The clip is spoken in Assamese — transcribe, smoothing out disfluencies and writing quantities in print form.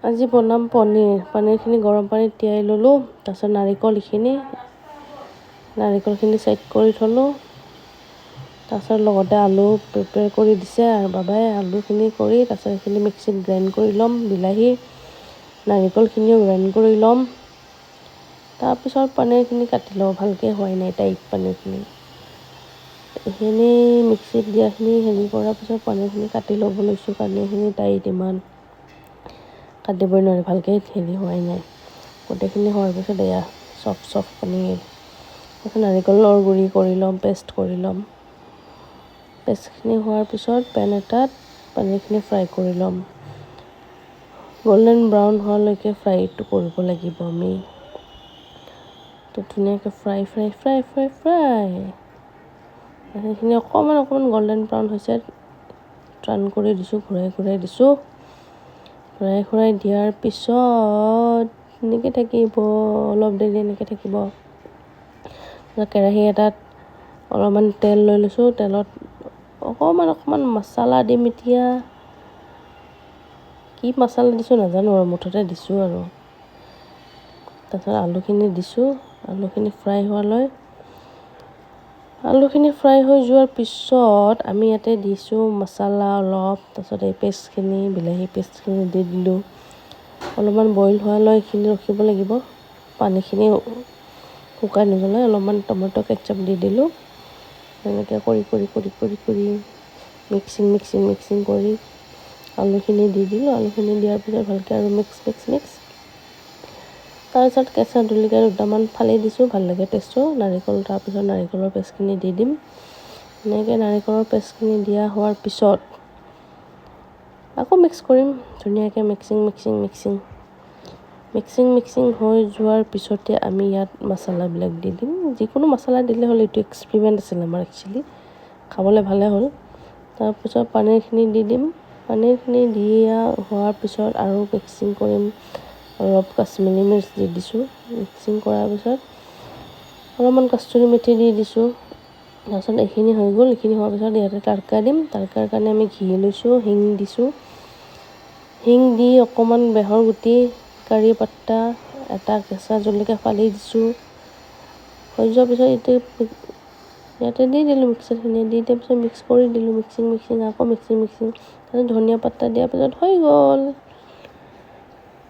আজি বনাম পনীৰখিনি গৰম পানীত তিয়াই ল'লোঁ। তাৰপিছত নাৰিকলখিনি ছেট কৰি থ'লোঁ। তাৰপিছত লগতে আলু প্ৰিপেয়াৰ কৰি দিছে আৰু বাবাই আলুখিনি কৰি তাৰপিছত সেইখিনি মিক্সিত গ্ৰাইণ্ড কৰি ল'ম। বিলাহী নাৰিকলখিনিও গ্ৰাইণ্ড কৰি ল'ম। তাৰপিছত পনীৰখিনি কাটি লওঁ, ভালকৈ হোৱাই নাই টাইট পনীৰখিনি। এইখিনি মিক্সিত দিয়াখিনি হেৰি কৰাৰ পিছত পনীৰখিনি কাটি ল'ব লৈছোঁ। পনীৰখিনি টাইট ইমান কাটিবই নোৱাৰি, ভালকৈ হেৰি হোৱাই নাই। গোটেইখিনি হোৱাৰ পিছত এয়া চফ্ট পনীৰ। তাৰপিছত নাৰিকলৰ গুড়ি কৰি ল'ম, পেষ্ট কৰি ল'ম। পেষ্টখিনি হোৱাৰ পিছত পেন এটাত পনীৰখিনি ফ্ৰাই কৰি ল'ম। গল্ডেন ব্ৰাউন হোৱালৈকে ফ্ৰাইটো কৰিব লাগিব আমি। তো ধুনীয়াকৈ ফ্ৰাই। সেইখিনি অকণমান গল্ডেন ব্ৰাউন হৈছে, টাৰ্ণ কৰি দিছোঁ, ঘূৰাই দিছোঁ। ঘূৰাই দিয়াৰ পিছত এনেকৈ থাকিব, অলপ দেৰি এনেকৈ থাকিব। কেৰাহী এটাত অলপমান তেল লৈ লৈছোঁ। তেলত অকণমান মছলা দিম এতিয়া। কি মছলা দিছোঁ নাজানো আৰু, মুঠতে দিছোঁ আৰু। তাৰপিছত আলুখিনি দিছোঁ। আলুখিনি ফ্ৰাই হৈ যোৱাৰ পিছত আমি ইয়াতে দিছোঁ মছলা অলপ। তাৰপিছত এই পেষ্টখিনি, বিলাহী পেষ্টখিনি দি দিলোঁ। অলপমান বইল হোৱালৈ এইখিনি ৰখিব লাগিব। পানীখিনি শুকাই নগ'লে অলপমান টমেট' কেটচাপ দি দিলোঁ। এনেকৈ কৰি মিক্সিং কৰি আলুখিনি দি দিলোঁ। আলুখিনি দিয়াৰ পিছত ভালকৈ আৰু মিক্স। তাৰপিছত কেঁচা জলকীয়া দুটামান ফালি দিছোঁ, ভাল লাগে টেষ্টটো। তাৰপিছত নাৰিকলৰ পেষ্টখিনি দি দিম। এনেকৈ নাৰিকলৰ পেষ্টখিনি দিয়া হোৱাৰ পিছত আকৌ মিক্স কৰিম ধুনীয়াকৈ। মিক্সিং হৈ যোৱাৰ পিছতে আমি ইয়াত মছলাবিলাক দি দিম। যিকোনো মছলা দিলে হ'ল, এইটো এক্সপেৰিমেণ্ট আছিল আমাৰ একচুৱেলি, খাবলৈ ভালে হ'ল। তাৰপিছত পনীৰখিনি দি দিম। পনীৰখিনি দিয়া হোৱাৰ পিছত আৰু মিক্সিং কৰিম। অলপ কাশ্মীৰী মিৰ্চ দি দিছোঁ। মিক্সিং কৰাৰ পিছত অলপমান কষ্টুৰি মেথি দি দিছোঁ। তাৰপিছত এইখিনি হৈ গ'ল। এইখিনি হোৱাৰ পিছত ইয়াতে তড়কা দিম। তড়কাৰ কাৰণে আমি ঘি লৈছোঁ, হিং দিছোঁ। হিং দি অকণমান বেহৰ গুটি, কাৰি পাত্তা, এটা কেঁচা জলকীয়া ফালি দিছোঁ। হৈ যোৱাৰ পিছত ইয়াতে দি দিলোঁ মিক্সাৰখিনি। দি দিয়াৰ পিছত মিক্স কৰি দিলোঁ। মিক্সিং আকৌ মিক্সিং। তাৰপিছত ধনিয়া পাত্তা দিয়াৰ পিছত হৈ গ'ল।